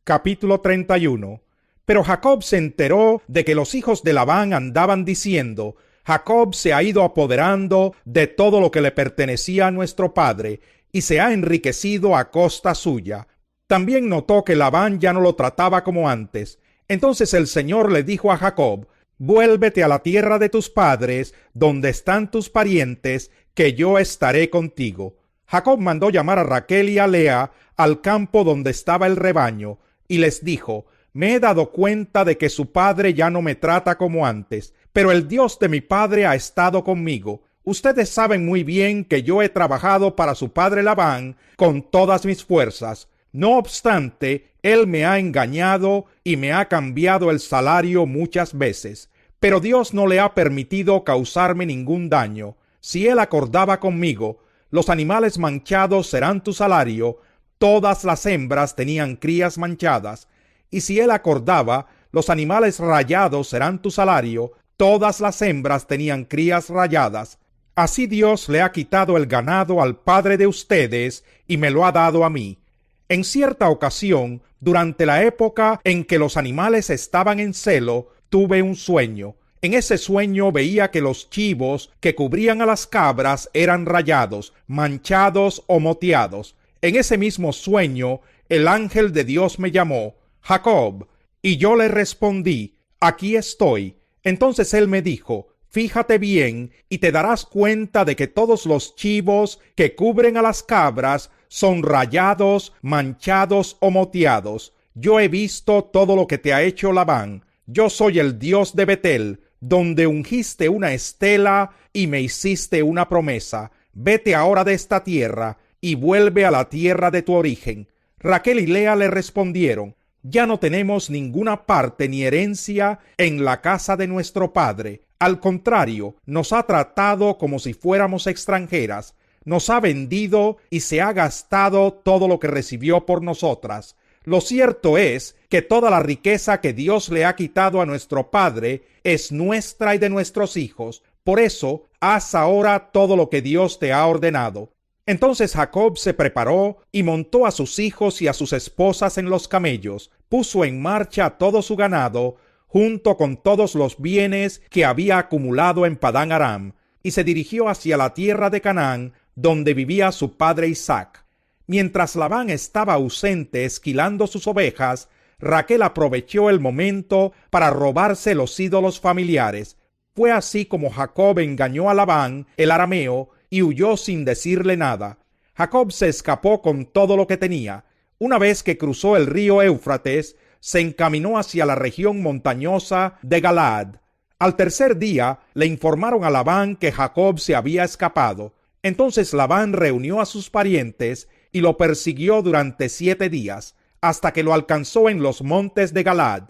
Capítulo 31. Pero Jacob se enteró de que los hijos de Labán andaban diciendo: Jacob se ha ido apoderando de todo lo que le pertenecía a nuestro padre, y se ha enriquecido a costa suya. También notó que Labán ya no lo trataba como antes. Entonces el Señor le dijo a Jacob: Vuélvete a la tierra de tus padres, donde están tus parientes, que yo estaré contigo. Jacob mandó llamar a Raquel y a Lea al campo donde estaba el rebaño, y les dijo: Me he dado cuenta de que su padre ya no me trata como antes, pero el Dios de mi padre ha estado conmigo. Ustedes saben muy bien que yo he trabajado para su padre Labán con todas mis fuerzas. No obstante, él me ha engañado y me ha cambiado el salario muchas veces. Pero Dios no le ha permitido causarme ningún daño. Si él acordaba conmigo: los animales manchados serán tu salario, todas las hembras tenían crías manchadas. Y si él acordaba: los animales rayados serán tu salario, todas las hembras tenían crías rayadas. Así Dios le ha quitado el ganado al padre de ustedes y me lo ha dado a mí. En cierta ocasión, durante la época en que los animales estaban en celo, tuve un sueño. En ese sueño veía que los chivos que cubrían a las cabras eran rayados, manchados o moteados. En ese mismo sueño, el ángel de Dios me llamó: Jacob. Y yo le respondí: Aquí estoy. Entonces él me dijo: Fíjate bien y te darás cuenta de que todos los chivos que cubren a las cabras son rayados, manchados o moteados. Yo he visto todo lo que te ha hecho Labán. Yo soy el Dios de Betel, donde ungiste una estela y me hiciste una promesa. Vete ahora de esta tierra y vuelve a la tierra de tu origen. Raquel y Lea le respondieron: Ya no tenemos ninguna parte ni herencia en la casa de nuestro padre. Al contrario, nos ha tratado como si fuéramos extranjeras. Nos ha vendido y se ha gastado todo lo que recibió por nosotras. Lo cierto es que toda la riqueza que Dios le ha quitado a nuestro padre es nuestra y de nuestros hijos. Por eso, haz ahora todo lo que Dios te ha ordenado. Entonces Jacob se preparó y montó a sus hijos y a sus esposas en los camellos, puso en marcha todo su ganado, junto con todos los bienes que había acumulado en Padán Aram, y se dirigió hacia la tierra de Canaán, donde vivía su padre Isaac. Mientras Labán estaba ausente esquilando sus ovejas, Raquel aprovechó el momento para robarse los ídolos familiares. Fue así como Jacob engañó a Labán, el arameo, y huyó sin decirle nada. Jacob se escapó con todo lo que tenía. Una vez que cruzó el río Éufrates, se encaminó hacia la región montañosa de Galaad. Al tercer día le informaron a Labán que Jacob se había escapado. Entonces Labán reunió a sus parientes y lo persiguió durante 7 días, hasta que lo alcanzó en los montes de Galaad.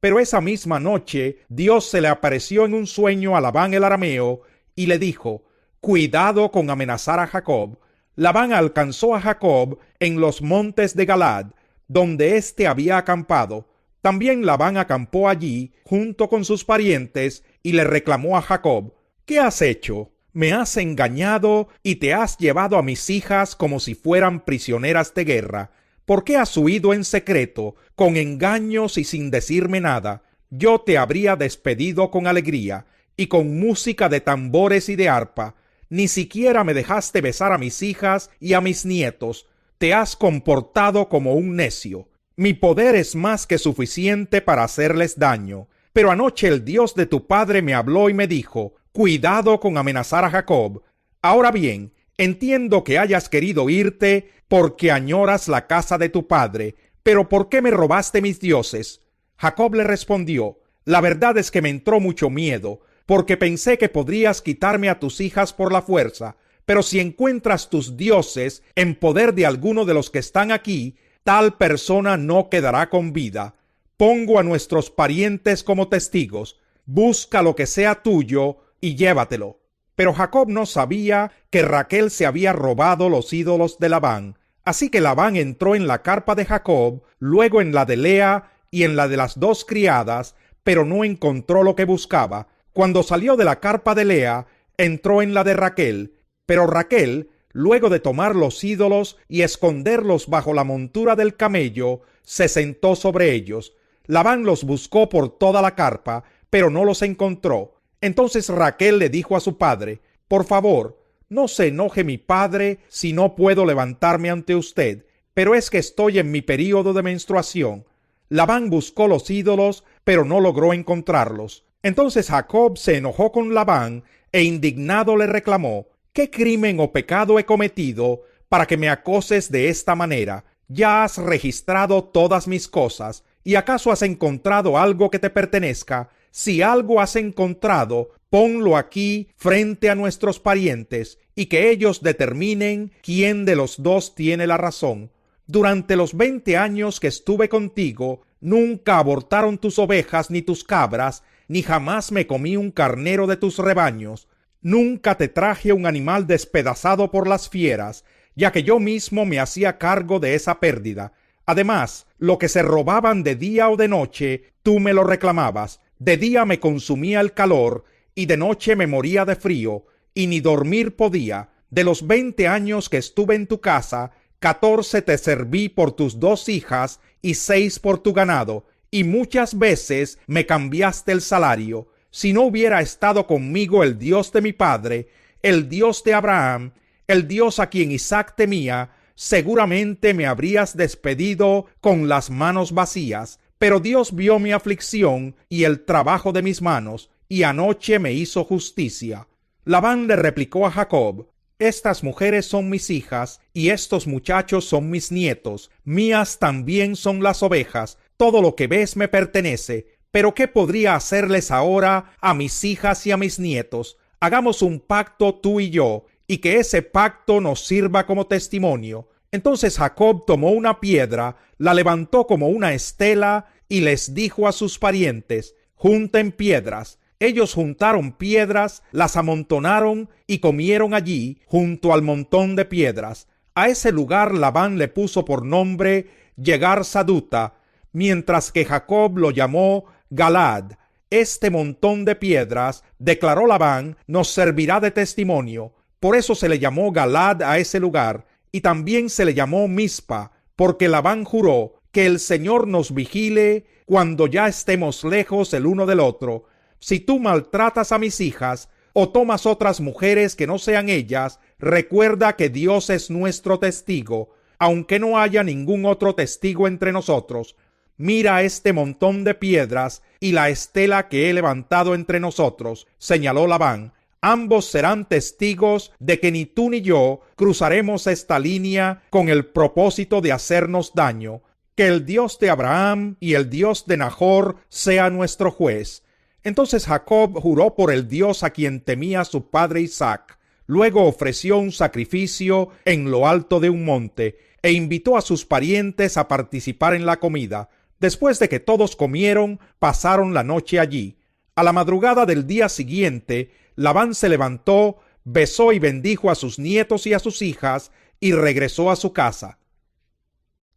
Pero esa misma noche Dios se le apareció en un sueño a Labán el arameo y le dijo: Cuidado con amenazar a Jacob. Labán alcanzó a Jacob en los montes de Galaad, donde éste había acampado. También Labán acampó allí junto con sus parientes y le reclamó a Jacob: ¿Qué has hecho? Me has engañado y te has llevado a mis hijas como si fueran prisioneras de guerra. ¿Por qué has huido en secreto, con engaños y sin decirme nada? Yo te habría despedido con alegría y con música de tambores y de arpa. Ni siquiera me dejaste besar a mis hijas y a mis nietos. Te has comportado como un necio. Mi poder es más que suficiente para hacerles daño. Pero anoche el Dios de tu padre me habló y me dijo: Cuidado con amenazar a Jacob. Ahora bien, entiendo que hayas querido irte porque añoras la casa de tu padre, pero ¿por qué me robaste mis dioses? Jacob le respondió: La verdad es que me entró mucho miedo, porque pensé que podrías quitarme a tus hijas por la fuerza. Pero si encuentras tus dioses en poder de alguno de los que están aquí, tal persona no quedará con vida. Pongo a nuestros parientes como testigos. Busca lo que sea tuyo y llévatelo. Pero Jacob no sabía que Raquel se había robado los ídolos de Labán. Así que Labán entró en la carpa de Jacob, luego en la de Lea y en la de las 2 criadas, pero no encontró lo que buscaba. Cuando salió de la carpa de Lea, entró en la de Raquel, pero Raquel Luego de tomar los ídolos y esconderlos bajo la montura del camello, se sentó sobre ellos. Labán los buscó por toda la carpa, pero no los encontró. Entonces Raquel le dijo a su padre: por favor, no se enoje mi padre si no puedo levantarme ante usted, pero es que estoy en mi período de menstruación. Labán buscó los ídolos, pero no logró encontrarlos. Entonces Jacob se enojó con Labán e indignado le reclamó: ¿qué crimen o pecado he cometido para que me acoses de esta manera? Ya has registrado todas mis cosas, ¿y acaso has encontrado algo que te pertenezca? Si algo has encontrado, ponlo aquí frente a nuestros parientes, y que ellos determinen quién de los dos tiene la razón. Durante los 20 años que estuve contigo, nunca abortaron tus ovejas ni tus cabras, ni jamás me comí un carnero de tus rebaños. Nunca te traje un animal despedazado por las fieras, ya que yo mismo me hacía cargo de esa pérdida. Además, lo que se robaban de día o de noche, tú me lo reclamabas. De día me consumía el calor, y de noche me moría de frío, y ni dormir podía. De los 20 años que estuve en tu casa, 14 te serví por tus 2 hijas, y 6 por tu ganado, y muchas veces me cambiaste el salario. Si no hubiera estado conmigo el Dios de mi padre, el Dios de Abraham, el Dios a quien Isaac temía, seguramente me habrías despedido con las manos vacías. Pero Dios vio mi aflicción y el trabajo de mis manos, y anoche me hizo justicia. Labán le replicó a Jacob: estas mujeres son mis hijas, y estos muchachos son mis nietos. Mías también son las ovejas. Todo lo que ves me pertenece. Pero ¿qué podría hacerles ahora a mis hijas y a mis nietos? Hagamos un pacto tú y yo, y que ese pacto nos sirva como testimonio. Entonces Jacob tomó una piedra, la levantó como una estela, y les dijo a sus parientes: junten piedras. Ellos juntaron piedras, las amontonaron y comieron allí, junto al montón de piedras. A ese lugar Labán le puso por nombre Yegar Saduta, mientras que Jacob lo llamó Galaad. Este montón de piedras, declaró Labán, nos servirá de testimonio. Por eso se le llamó Galaad a ese lugar, y también se le llamó Mizpa, porque Labán juró: que el Señor nos vigile cuando ya estemos lejos el uno del otro. Si tú maltratas a mis hijas, o tomas otras mujeres que no sean ellas, recuerda que Dios es nuestro testigo, aunque no haya ningún otro testigo entre nosotros. Mira este montón de piedras y la estela que he levantado entre nosotros, señaló Labán. Ambos serán testigos de que ni tú ni yo cruzaremos esta línea con el propósito de hacernos daño. Que el Dios de Abraham y el Dios de Nahor sea nuestro juez. Entonces Jacob juró por el Dios a quien temía su padre Isaac. Luego ofreció un sacrificio en lo alto de un monte e invitó a sus parientes a participar en la comida. Después de que todos comieron, pasaron la noche allí. A la madrugada del día siguiente, Labán se levantó, besó y bendijo a sus nietos y a sus hijas, y regresó a su casa.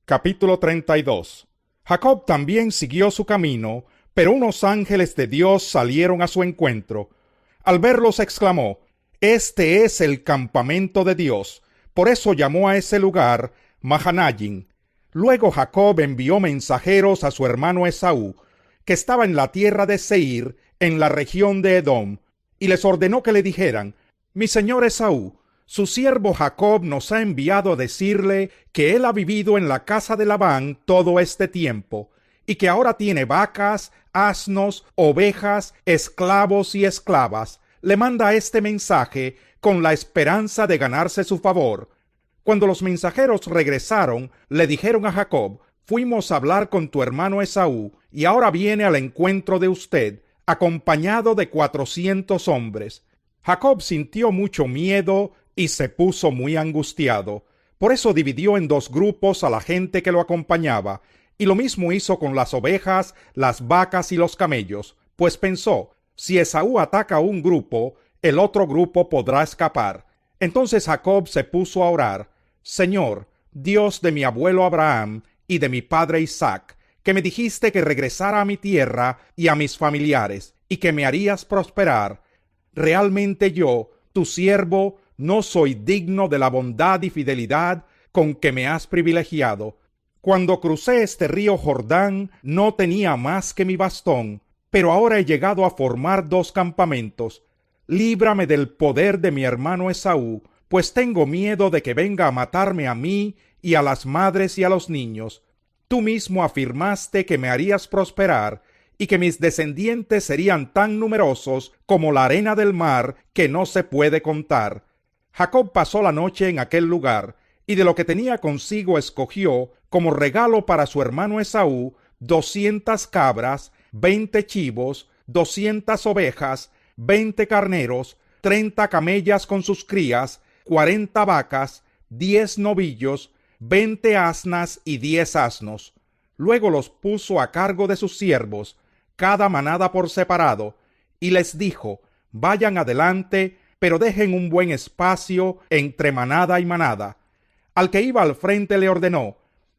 Capítulo 32. Jacob también siguió su camino, pero unos ángeles de Dios salieron a su encuentro. Al verlos exclamó: este es el campamento de Dios. Por eso llamó a ese lugar Mahanayim. Luego Jacob envió mensajeros a su hermano Esaú, que estaba en la tierra de Seir, en la región de Edom, y les ordenó que le dijeran: mi señor Esaú, su siervo Jacob nos ha enviado a decirle que él ha vivido en la casa de Labán todo este tiempo, y que ahora tiene vacas, asnos, ovejas, esclavos y esclavas. Le manda este mensaje con la esperanza de ganarse su favor. Cuando los mensajeros regresaron, le dijeron a Jacob: fuimos a hablar con tu hermano Esaú, y ahora viene al encuentro de usted, acompañado de 400 hombres. Jacob sintió mucho miedo y se puso muy angustiado. Por eso dividió en 2 grupos a la gente que lo acompañaba, y lo mismo hizo con las ovejas, las vacas y los camellos, pues pensó: si Esaú ataca a un grupo, el otro grupo podrá escapar. Entonces Jacob se puso a orar: Señor, Dios de mi abuelo Abraham y de mi padre Isaac, que me dijiste que regresara a mi tierra y a mis familiares, y que me harías prosperar. Realmente yo, tu siervo, no soy digno de la bondad y fidelidad con que me has privilegiado. Cuando crucé este río Jordán, no tenía más que mi bastón, pero ahora he llegado a formar 2 campamentos. Líbrame del poder de mi hermano Esaú, pues tengo miedo de que venga a matarme a mí y a las madres y a los niños. Tú mismo afirmaste que me harías prosperar y que mis descendientes serían tan numerosos como la arena del mar, que no se puede contar. Jacob pasó la noche en aquel lugar, y de lo que tenía consigo escogió como regalo para su hermano Esaú 200 cabras, 20 chivos, 200 ovejas, 20 carneros, 30 camellas con sus crías, 40 vacas, 10 novillos, 20 asnas y 10 asnos. Luego los puso a cargo de sus siervos, cada manada por separado, y les dijo: vayan adelante, pero dejen un buen espacio entre manada y manada. Al que iba al frente le ordenó: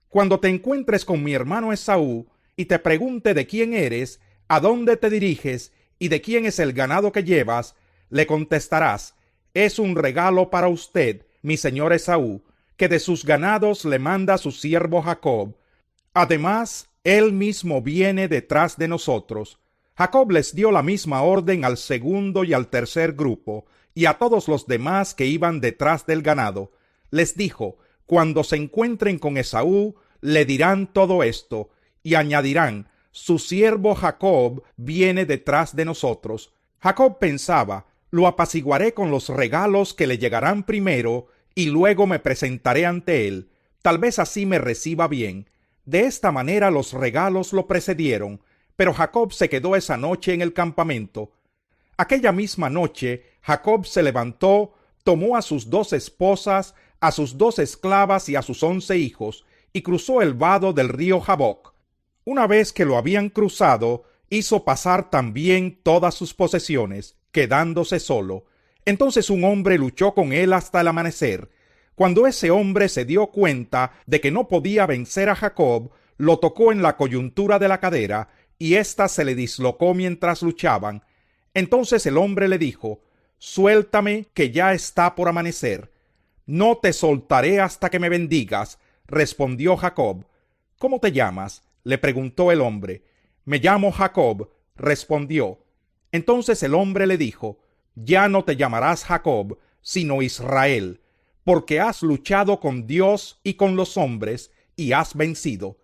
cuando te encuentres con mi hermano Esaú y te pregunte de quién eres, a dónde te diriges y de quién es el ganado que llevas, le contestarás: es un regalo para usted, mi señor Esaú, que de sus ganados le manda su siervo Jacob. Además, él mismo viene detrás de nosotros. Jacob les dio la misma orden al segundo y al tercer grupo, y a todos los demás que iban detrás del ganado. Les dijo: cuando se encuentren con Esaú, le dirán todo esto, y añadirán: su siervo Jacob viene detrás de nosotros. Jacob pensaba: lo apaciguaré con los regalos que le llegarán primero, y luego me presentaré ante él. Tal vez así me reciba bien. De esta manera los regalos lo precedieron, pero Jacob se quedó esa noche en el campamento. Aquella misma noche, Jacob se levantó, tomó a sus 2 esposas, a sus 2 esclavas y a sus 11 hijos, y cruzó el vado del río Jaboc. Una vez que lo habían cruzado, hizo pasar también todas sus posesiones, quedándose solo. Entonces un hombre luchó con él hasta el amanecer. Cuando ese hombre se dio cuenta de que no podía vencer a Jacob, lo tocó en la coyuntura de la cadera, y ésta se le dislocó mientras luchaban. Entonces el hombre le dijo: suéltame, que ya está por amanecer. No te soltaré hasta que me bendigas, respondió Jacob. ¿Cómo te llamas?, le preguntó el hombre. Me llamo Jacob, respondió. Entonces el hombre le dijo: ya no te llamarás Jacob, sino Israel, porque has luchado con Dios y con los hombres, y has vencido.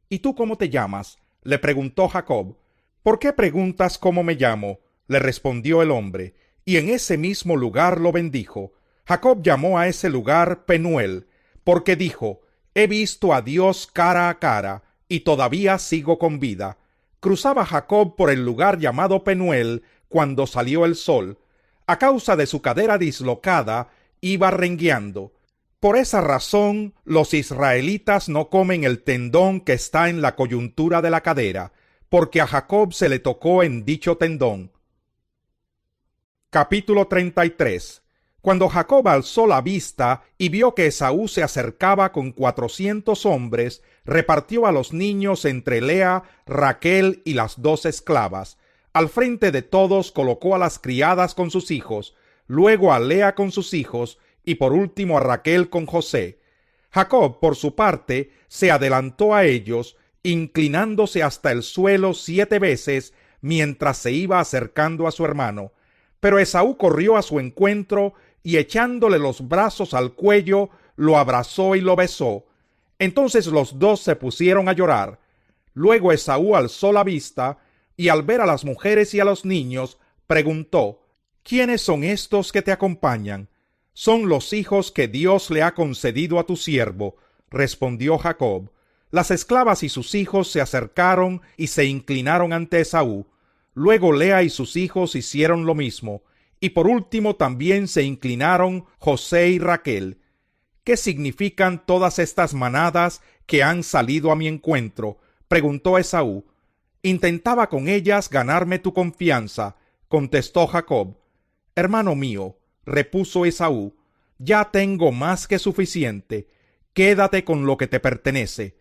¿Y tú cómo te llamas?, le preguntó Jacob. ¿Por qué preguntas cómo me llamo?, le respondió el hombre, y en ese mismo lugar lo bendijo. Jacob llamó a ese lugar Penuel, porque dijo: he visto a Dios cara a cara, y todavía sigo con vida. Cruzaba Jacob por el lugar llamado Penuel cuando salió el sol. A causa de su cadera dislocada, iba rengueando. Por esa razón, los israelitas no comen el tendón que está en la coyuntura de la cadera, porque a Jacob se le tocó en dicho tendón. Capítulo 33. Cuando Jacob alzó la vista y vio que Esaú se acercaba con 400 hombres, repartió a los niños entre Lea, Raquel y las 2 esclavas. Al frente de todos colocó a las criadas con sus hijos, luego a Lea con sus hijos, y por último a Raquel con José. Jacob, por su parte, se adelantó a ellos, inclinándose hasta el suelo 7 veces, mientras se iba acercando a su hermano. Pero Esaú corrió a su encuentro, y echándole los brazos al cuello, lo abrazó y lo besó. Entonces los 2 se pusieron a llorar. Luego Esaú alzó la vista, y al ver a las mujeres y a los niños, preguntó: ¿quiénes son estos que te acompañan? Son los hijos que Dios le ha concedido a tu siervo, respondió Jacob. Las esclavas y sus hijos se acercaron y se inclinaron ante Esaú. Luego Lea y sus hijos hicieron lo mismo, y por último también se inclinaron José y Raquel. ¿Qué significan todas estas manadas que han salido a mi encuentro?, preguntó Esaú. Intentaba con ellas ganarme tu confianza, contestó Jacob. Hermano mío, repuso Esaú, ya tengo más que suficiente. Quédate con lo que te pertenece.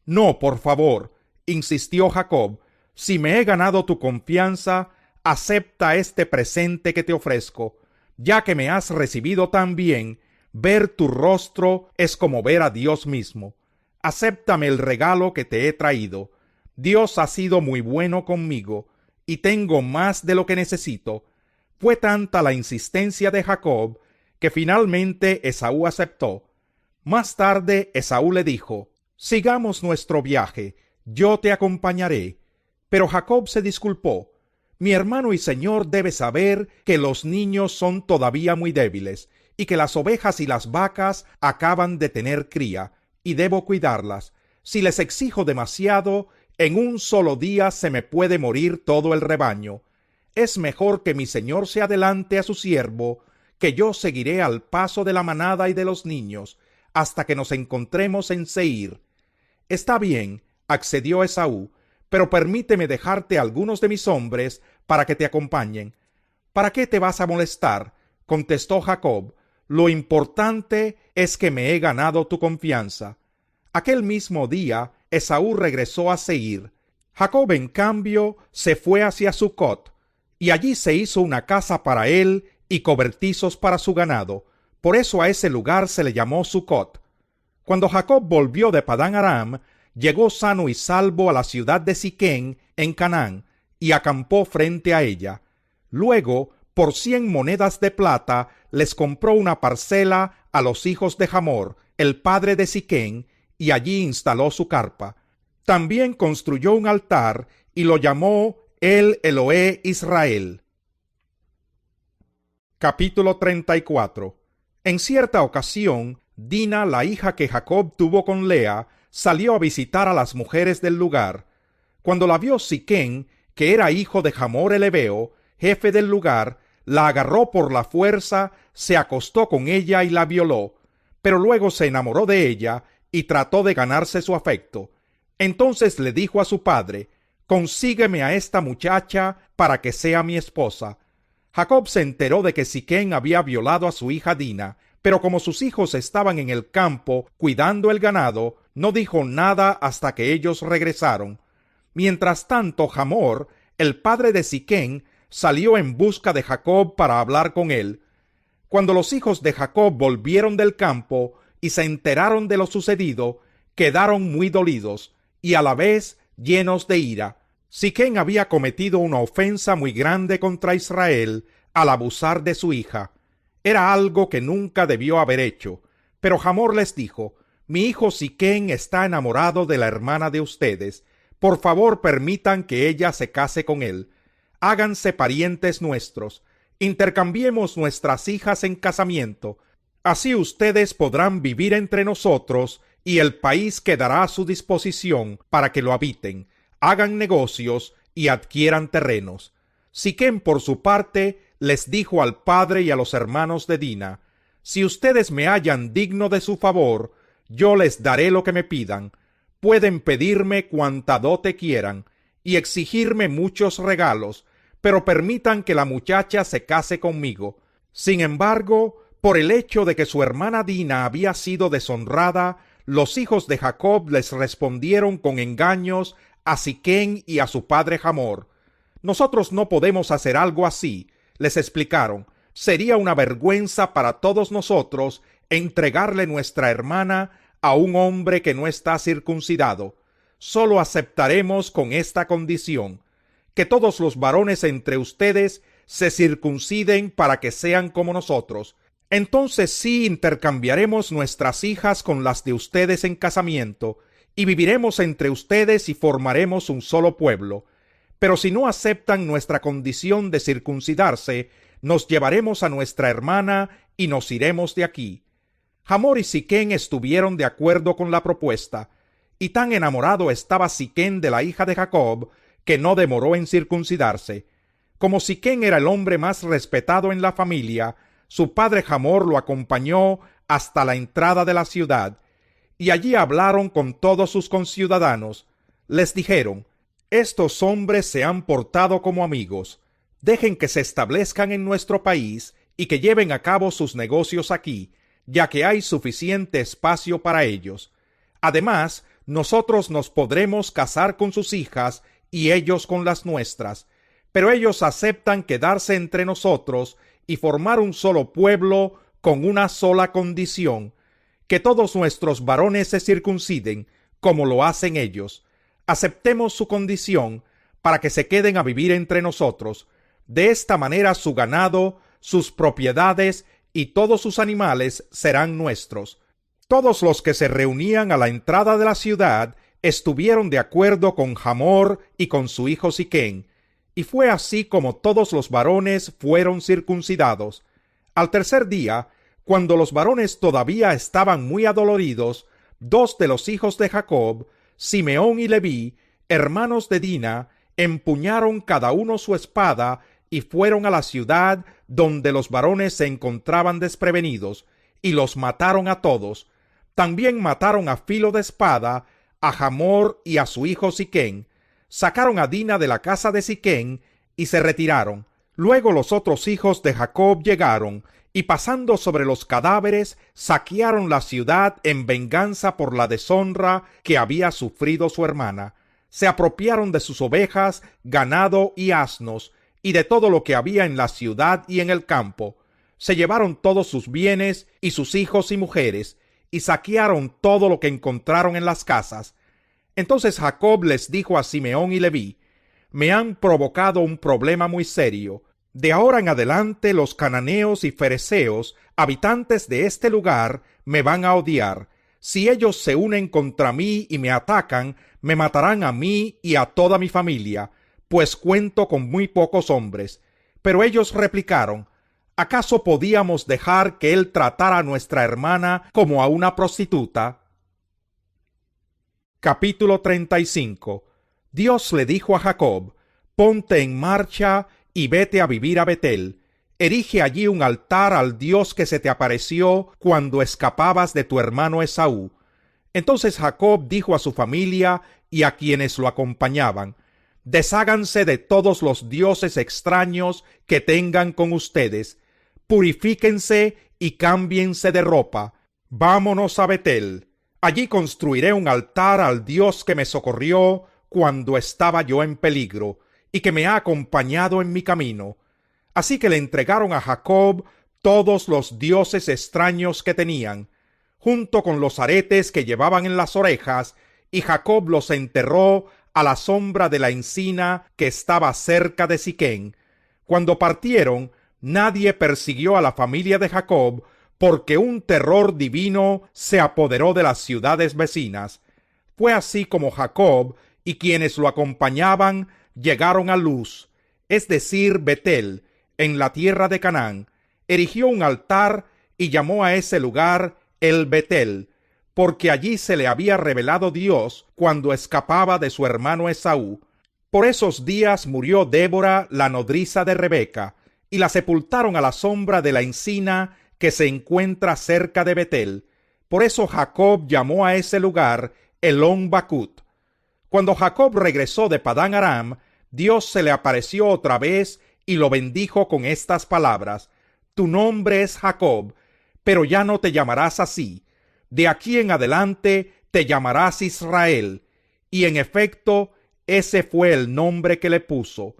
No, por favor, insistió Jacob. Si me he ganado tu confianza, acepta este presente que te ofrezco. Ya que me has recibido tan bien, ver tu rostro es como ver a Dios mismo. Acéptame el regalo que te he traído. Dios ha sido muy bueno conmigo, y tengo más de lo que necesito. Fue tanta la insistencia de Jacob, que finalmente Esaú aceptó. Más tarde Esaú le dijo: «Sigamos nuestro viaje, yo te acompañaré». Pero Jacob se disculpó: «Mi hermano y señor debe saber que los niños son todavía muy débiles, y que las ovejas y las vacas acaban de tener cría, y debo cuidarlas. Si les exijo demasiado, en un solo día se me puede morir todo el rebaño. Es mejor que mi señor se adelante a su siervo, que yo seguiré al paso de la manada y de los niños, hasta que nos encontremos en Seir». «Está bien», accedió Esaú, «pero permíteme dejarte algunos de mis hombres para que te acompañen». «¿Para qué te vas a molestar?», contestó Jacob. «Lo importante es que me he ganado tu confianza». Aquel mismo día Esaú regresó a Seir. Jacob, en cambio, se fue hacia Sucot, y allí se hizo una casa para él y cobertizos para su ganado. Por eso a ese lugar se le llamó Sucot. Cuando Jacob volvió de Padán Aram, llegó sano y salvo a la ciudad de Siquén en Canaán, y acampó frente a ella. Luego, por 100 monedas de plata, les compró una parcela a los hijos de Hamor, el padre de Siquén, y allí instaló su carpa. También construyó un altar y lo llamó El Eloé Israel. Capítulo 34. En cierta ocasión, Dina, la hija que Jacob tuvo con Lea, salió a visitar a las mujeres del lugar. Cuando la vio Siquén, que era hijo de Hamor el Hebeo, jefe del lugar, la agarró por la fuerza, se acostó con ella y la violó, pero luego se enamoró de ella y trató de ganarse su afecto. Entonces le dijo a su padre: «Consígueme a esta muchacha para que sea mi esposa». Jacob se enteró de que Siquén había violado a su hija Dina, pero como sus hijos estaban en el campo cuidando el ganado, no dijo nada hasta que ellos regresaron. Mientras tanto, Hamor, el padre de Siquén, salió en busca de Jacob para hablar con él. Cuando los hijos de Jacob volvieron del campo y se enteraron de lo sucedido, quedaron muy dolidos y a la vez llenos de ira. Siquén había cometido una ofensa muy grande contra Israel al abusar de su hija. Era algo que nunca debió haber hecho. Pero Hamor les dijo: «Mi hijo Siquén está enamorado de la hermana de ustedes. Por favor, permitan que ella se case con él. Háganse parientes nuestros. Intercambiemos nuestras hijas en casamiento. Así ustedes podrán vivir entre nosotros y el país quedará a su disposición para que lo habiten, hagan negocios y adquieran terrenos». Siquén, por su parte, les dijo al padre y a los hermanos de Dina: «Si ustedes me hallan digno de su favor, yo les daré lo que me pidan. Pueden pedirme cuanta dote quieran y exigirme muchos regalos, pero permitan que la muchacha se case conmigo». Sin embargo, por el hecho de que su hermana Dina había sido deshonrada, los hijos de Jacob les respondieron con engaños a Siquén y a su padre Hamor. «Nosotros no podemos hacer algo así», les explicaron. «Sería una vergüenza para todos nosotros entregarle nuestra hermana a un hombre que no está circuncidado. Solo aceptaremos con esta condición: que todos los varones entre ustedes se circunciden para que sean como nosotros. Entonces sí intercambiaremos nuestras hijas con las de ustedes en casamiento, y viviremos entre ustedes y formaremos un solo pueblo. Pero si no aceptan nuestra condición de circuncidarse, nos llevaremos a nuestra hermana y nos iremos de aquí». Hamor y Siquén estuvieron de acuerdo con la propuesta, y tan enamorado estaba Siquén de la hija de Jacob que no demoró en circuncidarse. Como Siquén era el hombre más respetado en la familia, su padre Hamor lo acompañó hasta la entrada de la ciudad, y allí hablaron con todos sus conciudadanos. Les dijeron: «Estos hombres se han portado como amigos. Dejen que se establezcan en nuestro país y que lleven a cabo sus negocios aquí, ya que hay suficiente espacio para ellos. Además, nosotros nos podremos casar con sus hijas y ellos con las nuestras, pero ellos aceptan quedarse entre nosotros y formar un solo pueblo con una sola condición, que todos nuestros varones se circunciden, como lo hacen ellos. Aceptemos su condición para que se queden a vivir entre nosotros. De esta manera su ganado, sus propiedades y todos sus animales serán nuestros. Todos los que se reunían a la entrada de la ciudad estuvieron de acuerdo con Hamor y con su hijo Siquem, y fue así como todos los varones fueron circuncidados. Al tercer día, cuando los varones todavía estaban muy adoloridos, dos de los hijos de Jacob, Simeón y Leví, hermanos de Dina, empuñaron cada uno su espada y fueron a la ciudad donde los varones se encontraban desprevenidos, y los mataron a todos. También mataron a filo de espada a Hamor y a su hijo Siquem. Sacaron a Dina de la casa de Siquem y se retiraron. Luego los otros hijos de Jacob llegaron, y pasando sobre los cadáveres, saquearon la ciudad en venganza por la deshonra que había sufrido su hermana. Se apropiaron de sus ovejas, ganado y asnos, y de todo lo que había en la ciudad y en el campo. Se llevaron todos sus bienes y sus hijos y mujeres, y saquearon todo lo que encontraron en las casas. Entonces Jacob les dijo a Simeón y Leví: me han provocado un problema muy serio. De ahora en adelante los cananeos y fereceos, habitantes de este lugar, me van a odiar. Si ellos se unen contra mí y me atacan, me matarán a mí y a toda mi familia, pues cuento con muy pocos hombres. Pero ellos replicaron: ¿acaso podíamos dejar que él tratara a nuestra hermana como a una prostituta? Capítulo 35. Dios le dijo a Jacob: ponte en marcha y vete a vivir a Betel. Erige allí un altar al Dios que se te apareció cuando escapabas de tu hermano Esaú. Entonces Jacob dijo a su familia y a quienes lo acompañaban: desháganse de todos los dioses extraños que tengan con ustedes, purifíquense y cámbiense de ropa. Vámonos a Betel. Allí construiré un altar al Dios que me socorrió cuando estaba yo en peligro y que me ha acompañado en mi camino. Así que le entregaron a Jacob todos los dioses extraños que tenían, junto con los aretes que llevaban en las orejas, y Jacob los enterró a la sombra de la encina que estaba cerca de Siquem. Cuando partieron, nadie persiguió a la familia de Jacob, porque un terror divino se apoderó de las ciudades vecinas. Fue así como Jacob y quienes lo acompañaban llegaron a Luz, es decir, Betel, en la tierra de Canaán. Erigió un altar y llamó a ese lugar El Betel, porque allí se le había revelado Dios cuando escapaba de su hermano Esaú. Por esos días murió Débora, la nodriza de Rebeca, y la sepultaron a la sombra de la encina que se encuentra cerca de Betel. Por eso Jacob llamó a ese lugar Elón Bacut. Cuando Jacob regresó de Padán Aram, Dios se le apareció otra vez y lo bendijo con estas palabras: tu nombre es Jacob, pero ya no te llamarás así. De aquí en adelante te llamarás Israel. Y en efecto, ese fue el nombre que le puso.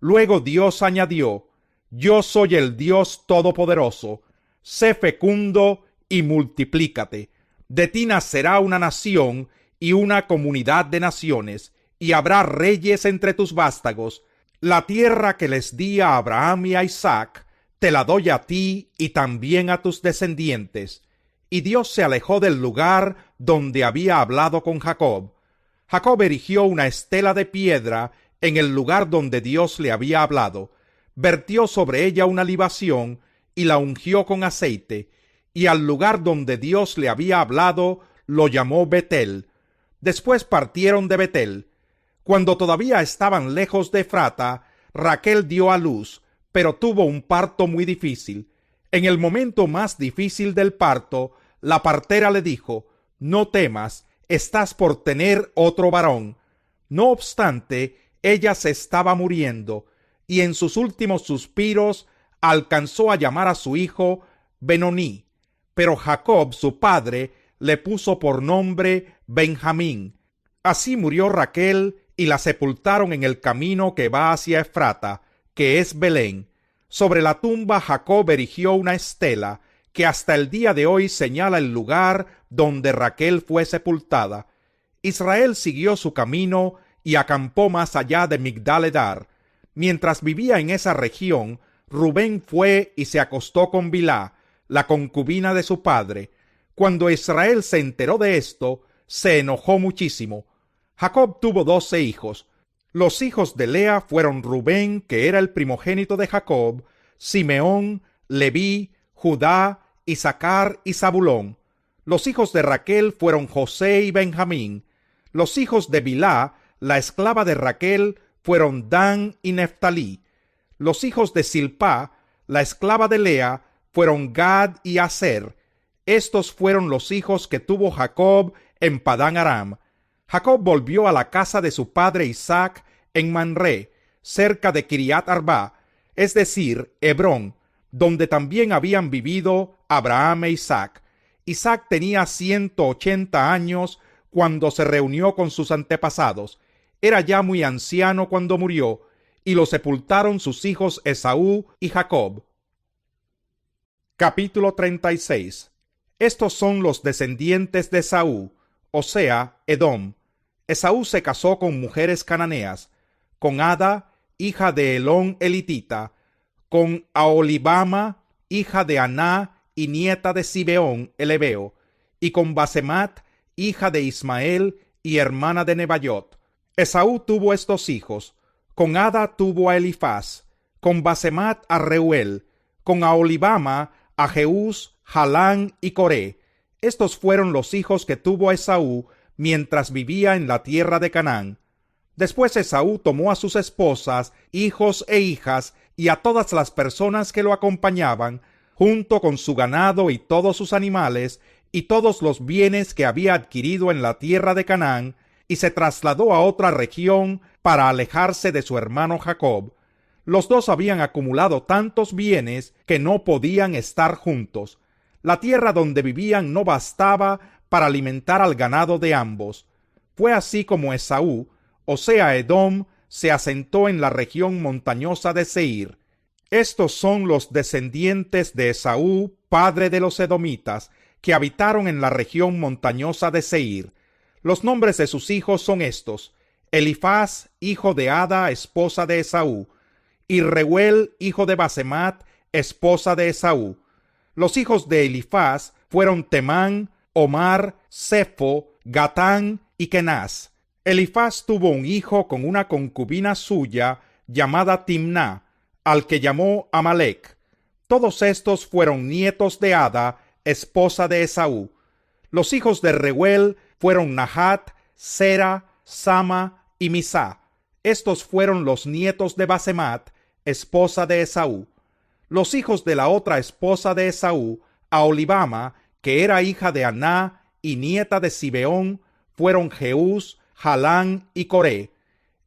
Luego Dios añadió: yo soy el Dios Todopoderoso. Sé fecundo y multiplícate. De ti nacerá una nación y una comunidad de naciones, y habrá reyes entre tus vástagos. La tierra que les di a Abraham y a Isaac, te la doy a ti y también a tus descendientes. Y Dios se alejó del lugar donde había hablado con Jacob. Jacob erigió una estela de piedra en el lugar donde Dios le había hablado, vertió sobre ella una libación y la ungió con aceite, y al lugar donde Dios le había hablado lo llamó Betel. Después partieron de Betel. Cuando todavía estaban lejos de Efrata, Raquel dio a luz, pero tuvo un parto muy difícil. En el momento más difícil del parto, la partera le dijo: no temas, estás por tener otro varón. No obstante, ella se estaba muriendo, y en sus últimos suspiros alcanzó a llamar a su hijo Benoní, pero Jacob, su padre, le puso por nombre Benjamín. Así murió Raquel y la sepultaron en el camino que va hacia Efrata, que es Belén. Sobre la tumba Jacob erigió una estela que hasta el día de hoy señala el lugar donde Raquel fue sepultada. Israel siguió su camino y acampó más allá de Migdal-edar. Mientras vivía en esa región, Rubén fue y se acostó con Bilhá, la concubina de su padre. Cuando Israel se enteró de esto, se enojó muchísimo. Jacob tuvo 12 hijos. Los hijos de Lea fueron Rubén, que era el primogénito de Jacob, Simeón, Leví, Judá, Isacar y Zabulón. Los hijos de Raquel fueron José y Benjamín. Los hijos de Bilhá, la esclava de Raquel, fueron Dan y Neftalí. Los hijos de Silpá, la esclava de Lea, fueron Gad y Aser. Estos fueron los hijos que tuvo Jacob en Padán Aram. Jacob volvió a la casa de su padre Isaac en Manré, cerca de Kiriat Arba, es decir, Hebrón, donde también habían vivido Abraham e Isaac. Isaac tenía 180 años cuando se reunió con sus antepasados. Era ya muy anciano cuando murió, y lo sepultaron sus hijos Esaú y Jacob. Capítulo 36. Estos son los descendientes de Esaú, o sea, Edom. Esaú se casó con mujeres cananeas, con Ada, hija de Elón elitita, con Aholibama, hija de Aná y nieta de Sibeón el heveo, y con Basemat, hija de Ismael y hermana de Nebaiot. Esaú tuvo estos hijos. Con Ada tuvo a Elifaz, con Basemat a Reuel, con Aholibama a Jeús, Jalán y Coré. Estos fueron los hijos que tuvo Esaú mientras vivía en la tierra de Canaán. Después Esaú tomó a sus esposas, hijos e hijas, y a todas las personas que lo acompañaban, junto con su ganado y todos sus animales, y todos los bienes que había adquirido en la tierra de Canaán, y se trasladó a otra región para alejarse de su hermano Jacob. Los dos habían acumulado tantos bienes que no podían estar juntos. La tierra donde vivían no bastaba para alimentar al ganado de ambos. Fue así como Esaú, o sea Edom, se asentó en la región montañosa de Seir. Estos son los descendientes de Esaú, padre de los edomitas, que habitaron en la región montañosa de Seir. Los nombres de sus hijos son estos: Elifaz, hijo de Ada, esposa de Esaú, y Reuel, hijo de Basemat, esposa de Esaú. Los hijos de Elifaz fueron Temán, Omar, Sefo, Gatán y Kenaz. Elifaz tuvo un hijo con una concubina suya llamada Timná, al que llamó Amalec. Todos estos fueron nietos de Ada, esposa de Esaú. Los hijos de Reuel fueron Nahat, Sera, Sama y Misá. Estos fueron los nietos de Basemat, esposa de Esaú. Los hijos de la otra esposa de Esaú, Aholibama, que era hija de Aná y nieta de Sibeón, fueron Jeús, Jalán y Coré.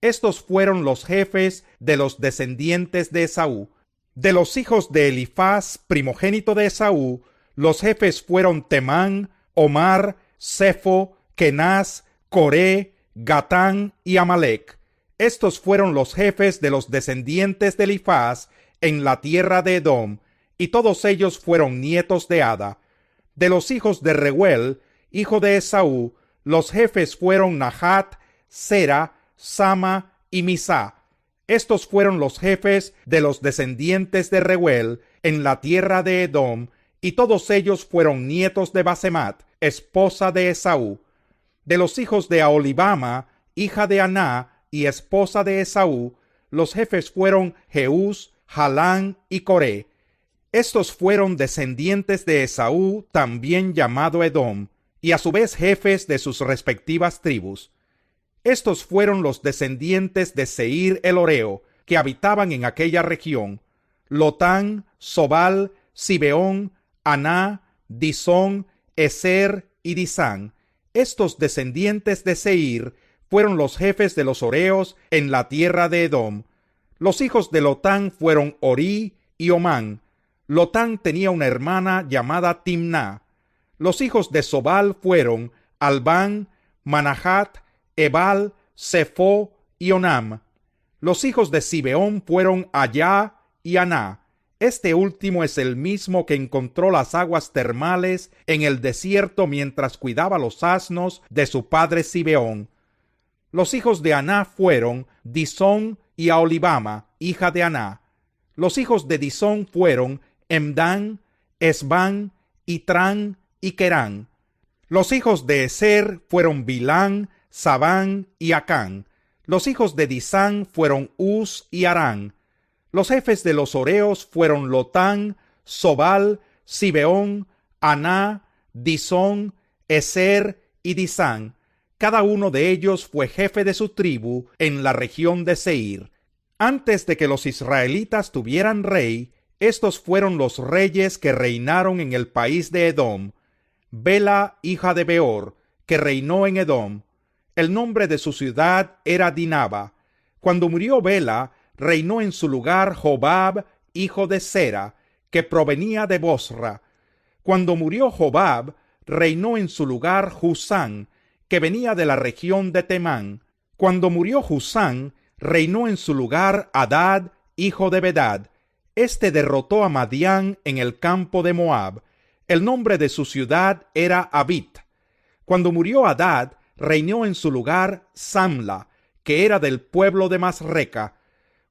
Estos fueron los jefes de los descendientes de Esaú. De los hijos de Elifaz, primogénito de Esaú, los jefes fueron Temán, Omar, Sefo, Kenaz, Coré, Gatán y Amalec. Estos fueron los jefes de los descendientes de Elifaz en la tierra de Edom, y todos ellos fueron nietos de Ada. De los hijos de Reuel, hijo de Esaú, los jefes fueron Nahat, Sera, Sama y Misá. Estos fueron los jefes de los descendientes de Reuel en la tierra de Edom, y todos ellos fueron nietos de Basemat, esposa de Esaú. De los hijos de Aholibama, hija de Aná y esposa de Esaú, los jefes fueron Jeús, Jalán y Coré. Estos fueron descendientes de Esaú, también llamado Edom, y a su vez jefes de sus respectivas tribus. Estos fueron los descendientes de Seir el Horeo, que habitaban en aquella región: Lotán, Sobal, Sibeón, Aná, Disón, Eser y Disán. Estos descendientes de Seir fueron los jefes de los horeos en la tierra de Edom. Los hijos de Lotán fueron Orí y Omán. Lotán tenía una hermana llamada Timná. Los hijos de Sobal fueron Albán, Manahat, Ebal, Sefo y Onam. Los hijos de Sibeón fueron Allá y Aná. Este último es el mismo que encontró las aguas termales en el desierto mientras cuidaba los asnos de su padre Zibeón. Los hijos de Aná fueron Disón y Aholibama, hija de Aná. Los hijos de Disón fueron Hemdán, Esbán, Itrán y Querán. Los hijos de Eser fueron Bilán, Sabán y Acán. Los hijos de Disán fueron Uz y Arán. Los jefes de los horeos fueron Lotán, Sobal, Zibeón, Aná, Disón, Eser y Disán. Cada uno de ellos fue jefe de su tribu en la región de Seir. Antes de que los israelitas tuvieran rey, estos fueron los reyes que reinaron en el país de Edom. Bela, hija de Beor, que reinó en Edom. El nombre de su ciudad era Dinaba. Cuando murió Bela, reinó en su lugar Jobab, hijo de Sera, que provenía de Bosra. Cuando murió Jobab, reinó en su lugar Husán, que venía de la región de Temán. Cuando murió Husán, reinó en su lugar Hadad, hijo de Bedad. Este derrotó a Madián en el campo de Moab. El nombre de su ciudad era Abit. Cuando murió Hadad, reinó en su lugar Samla, que era del pueblo de Masreca.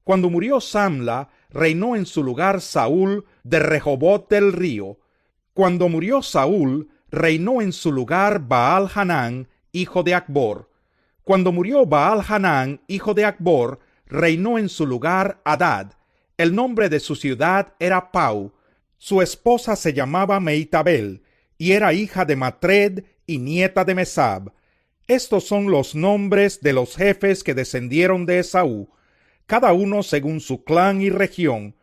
Cuando murió Samla, reinó en su lugar Saúl de Rehobot del río. Cuando murió Saúl, reinó en su lugar Baal-Hanán, hijo de Acbor. Cuando murió Baal-Hanán, hijo de Acbor, reinó en su lugar Hadad. El nombre de su ciudad era Pau. Su esposa se llamaba Meitabel, y era hija de Matred y nieta de Mesab. Estos son los nombres de los jefes que descendieron de Esaú, cada uno según su clan y región: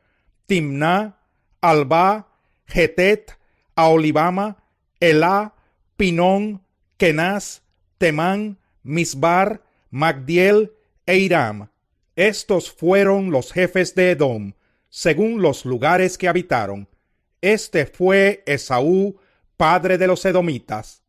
Timná, Alba, Getet, Aholibama, Elá, Pinón, Kenaz, Temán, Misbar, Magdiel e Iram. Estos fueron los jefes de Edom, según los lugares que habitaron. Este fue Esaú, padre de los edomitas.